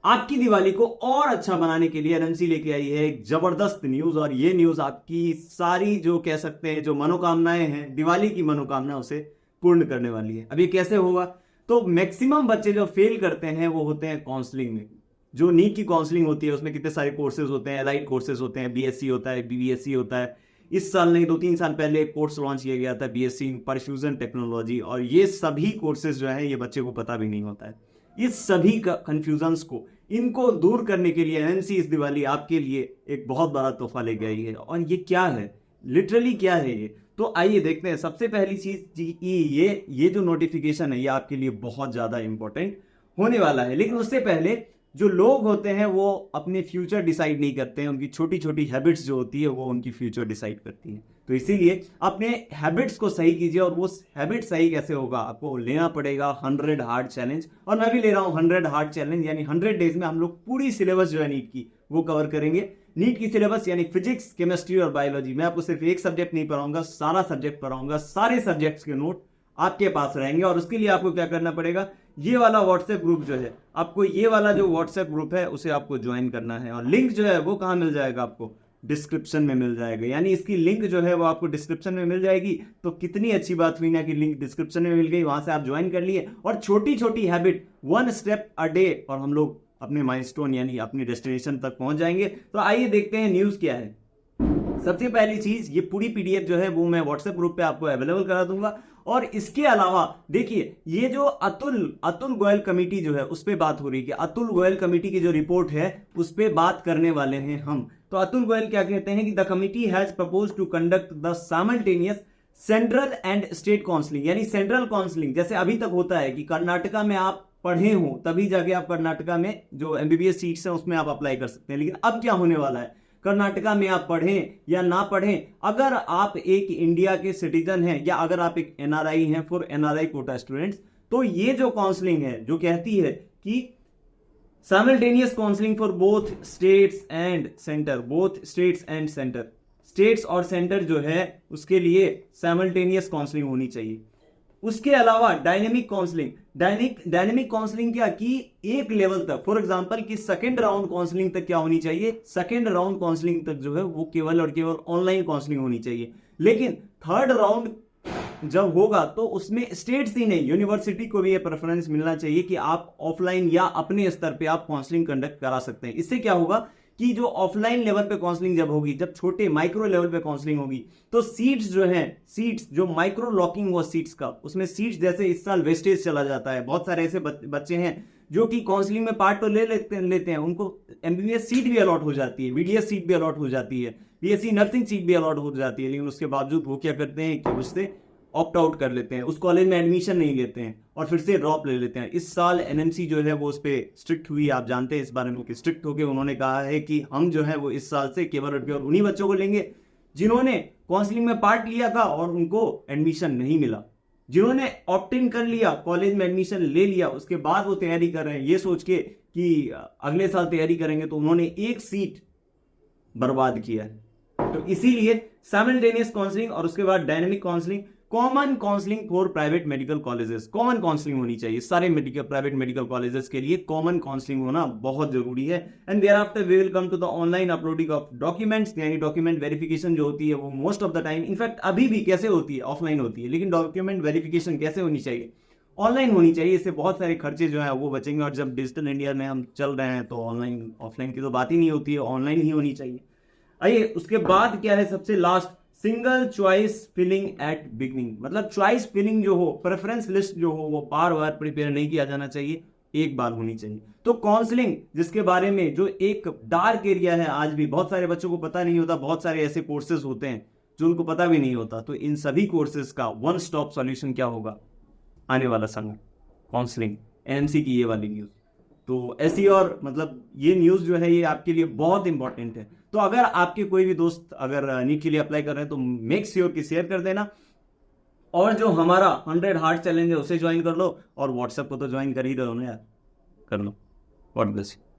आपकी दिवाली को और अच्छा बनाने के लिए एनएमसी लेके आई है एक जबरदस्त न्यूज, और ये न्यूज आपकी सारी जो कह सकते हैं जो मनोकामनाएं हैं, दिवाली की मनोकामना, उसे पूर्ण करने वाली है। अब ये कैसे होगा? तो मैक्सिमम बच्चे जो फेल करते हैं वो होते हैं काउंसलिंग में। जो नीट की काउंसलिंग होती है उसमें कितने सारे कोर्सेज होते हैं, एलाइड कोर्सेज होते हैं, बीएससी होता है, बीबीएससी होता है। इस साल नहीं, 2-3 साल पहले एक कोर्स लॉन्च किया गया था, बीएससी इन परफ्यूजन टेक्नोलॉजी, और ये सभी कोर्सेज जो है ये बच्चे को पता भी नहीं होता है। इस सभी का कंफ्यूजन्स को, इनको दूर करने के लिए एनएमसी इस दिवाली आपके लिए एक बहुत बड़ा तोहफा लेके आई है। और ये क्या है, लिटरली क्या है ये, तो आइए देखते हैं। सबसे पहली चीज ये जो नोटिफिकेशन है ये आपके लिए बहुत ज्यादा इंपॉर्टेंट होने वाला है। लेकिन उससे पहले, जो लोग होते हैं वो अपने फ्यूचर डिसाइड नहीं करते हैं, उनकी छोटी छोटी हैबिट्स जो होती है वो उनकी फ्यूचर डिसाइड करती है। तो इसीलिए अपने हैबिट्स को सही कीजिए, और वो हैबिट सही कैसे होगा, आपको लेना पड़ेगा 100 हार्ड चैलेंज। और मैं भी ले रहा हूं 100 हार्ड चैलेंज, यानी 100 डेज में हम लोग पूरी सिलेबस जो है नीट की वो कवर करेंगे। नीट की सिलेबस यानी फिजिक्स, केमिस्ट्री और बायोलॉजी। मैं आपको सिर्फ एक सब्जेक्ट नहीं पढ़ाऊंगा, सारा सब्जेक्ट पढ़ाऊंगा। सारे सब्जेक्ट्स के नोट आपके पास रहेंगे, और उसके लिए आपको क्या करना पड़ेगा, ये वाला व्हाट्सएप ग्रुप जो है, आपको ये वाला जो व्हाट्सएप ग्रुप है उसे आपको ज्वाइन करना है। और लिंक जो है वो कहाँ मिल जाएगा, आपको डिस्क्रिप्शन में मिल जाएगा। यानी इसकी लिंक जो है वो आपको डिस्क्रिप्शन में मिल जाएगी। तो कितनी अच्छी बात हुई ना कि लिंक डिस्क्रिप्शन में मिल गई, वहां से आप ज्वाइन कर लिए, और छोटी छोटी हैबिट, 1 स्टेप अ डे, और हम लोग अपने माइलस्टोन यानी अपनी डेस्टिनेशन तक पहुंच जाएंगे। तो आइए देखते हैं न्यूज क्या है। सबसे पहली चीज, ये पूरी पीडीएफ जो है वो मैं व्हाट्सएप ग्रुप पे आपको अवेलेबल करा दूंगा। और इसके अलावा देखिए, ये जो अतुल गोयल कमेटी जो है उस पर बात हो रही है कि अतुल गोयल कमेटी की जो रिपोर्ट है उस पर बात करने वाले हैं हम। तो अतुल गोयल क्या कहते हैं कि the committee has propose to conduct the simultaneous central and state counselling, यानी सेंट्रल काउंसलिंग जैसे अभी तक होता है कि कर्नाटका में आप पढ़े हो तभी जाके आप कर्नाटका में जो एमबीबीएस सीट्स हैं उसमें आप अप्लाई कर सकते हैं। लेकिन अब क्या होने वाला है, कर्नाटका में आप पढ़ें या ना पढ़ें, अगर आप एक इंडिया के सिटीजन हैं या अगर आप एक एनआरआई हैं, फॉर एनआरआई कोटा स्टूडेंट्स, तो ये जो काउंसलिंग है जो कहती है कि simultaneous counselling for both states and centre, both states and centre, states और सेंटर जो है उसके लिए साइमल्टेनियस काउंसलिंग होनी चाहिए। उसके अलावा डायनेमिक काउंसलिंग, डायनेमिक काउंसलिंग क्या कि एक लेवल तक, फॉर एग्जांपल कि सेकंड राउंड काउंसलिंग तक क्या होनी चाहिए, सेकंड राउंड काउंसलिंग तक जो है वो केवल और केवल ऑनलाइन काउंसलिंग होनी चाहिए। लेकिन थर्ड राउंड जब होगा तो उसमें स्टेट्स ही नहीं, यूनिवर्सिटी को भी ये प्रेफरेंस मिलना चाहिए कि आप ऑफलाइन या अपने स्तर पे आप काउंसलिंग कंडक्ट करा सकते हैं। इससे क्या होगा कि जो ऑफलाइन लेवल पे काउंसलिंग जब होगी, जब छोटे माइक्रो लेवल पे काउंसलिंग होगी, तो सीट्स जो हैं, सीट्स जो माइक्रो लॉकिंग हुआ सीट्स का, उसमें सीट्स जैसे इस साल वेस्टेज चला जाता है। बहुत सारे ऐसे बच्चे हैं जो कि काउंसलिंग में पार्ट तो लेते हैं, उनको एमबीबीएस सीट भी अलॉट हो जाती है, बीडीएस सीट भी अलॉट हो जाती है, बीएससी नर्सिंग सीट भी अलॉट हो जाती है। लेकिन उसके बावजूद वो क्या करते हैं कि उससे ऑप्ट आउट कर लेते हैं, उस कॉलेज में एडमिशन नहीं लेते हैं और फिर से ड्रॉप ले लेते हैं। इस साल एनएमसी जो है वो उस पर स्ट्रिक्ट हुई, आप जानते हैं इस बारे में कि स्ट्रिक्ट होकर उन्होंने कहा है कि हम जो है वो इस साल से केवल और केवल उन्हीं बच्चों को लेंगे जिन्होंने काउंसलिंग में पार्ट लिया था और उनको एडमिशन नहीं मिला। जिन्होंने ऑप्ट इन कर लिया, कॉलेज में एडमिशन ले लिया, उसके बाद वो तैयारी कर रहे हैं ये सोच के कि अगले साल तैयारी करेंगे, तो उन्होंने एक सीट बर्बाद किया है। तो इसीलिए साइमल्टेनियस काउंसलिंग और उसके बाद dynamic counselling, common counselling for private medical colleges, common counselling होनी चाहिए सारे प्राइवेट मेडिकल कॉलेजेस के लिए। कॉमन काउंसलिंग होना बहुत जरूरी है। And thereafter we will come to the online uploading of documents, यानी डॉक्यूमेंट वेरिफिकेशन जो होती है वो most of the time, in fact अभी भी कैसे होती है, ऑफलाइन होती है, लेकिन डॉक्यूमेंट वेरिफिकेशन कैसे होनी चाहिए, ऑनलाइन होनी चाहिए। इससे बहुत सारे खर्चे जो है वो बचेंगे। और जब डिजिटल इंडिया में हम चल रहे हैं तो ऑनलाइन ऑफलाइन की तो बात ही नहीं होती है, ऑनलाइन ही होनी चाहिए। आइए उसके बाद क्या है, सबसे last, single choice filling at beginning, मतलब चॉइस फिलिंग जो हो, प्रेफरेंस लिस्ट जो हो वो बार बार प्रिपेयर नहीं किया जाना चाहिए, एक बार होनी चाहिए। तो काउंसलिंग जिसके बारे में जो एक डार्क एरिया है, आज भी बहुत सारे बच्चों को पता नहीं होता, बहुत सारे ऐसे कोर्सेज होते हैं जो उनको पता भी नहीं होता। तो इन सभी कोर्सेज का वन स्टॉप सॉल्यूशन क्या होगा, आने वाला समय काउंसलिंग, एनएमसी की ये वाली न्यूज। तो ऐसी और मतलब ये न्यूज जो है ये आपके लिए बहुत इंपॉर्टेंट है। तो अगर आपके कोई भी दोस्त अगर नीट के लिए अप्लाई कर रहे हैं तो मेक श्योर कि शेयर कर देना, और जो हमारा 100 हार्ड चैलेंज है उसे ज्वाइन कर लो, और व्हाट्सएप को तो ज्वाइन कर ही दो ना यार, कर लो। God bless you.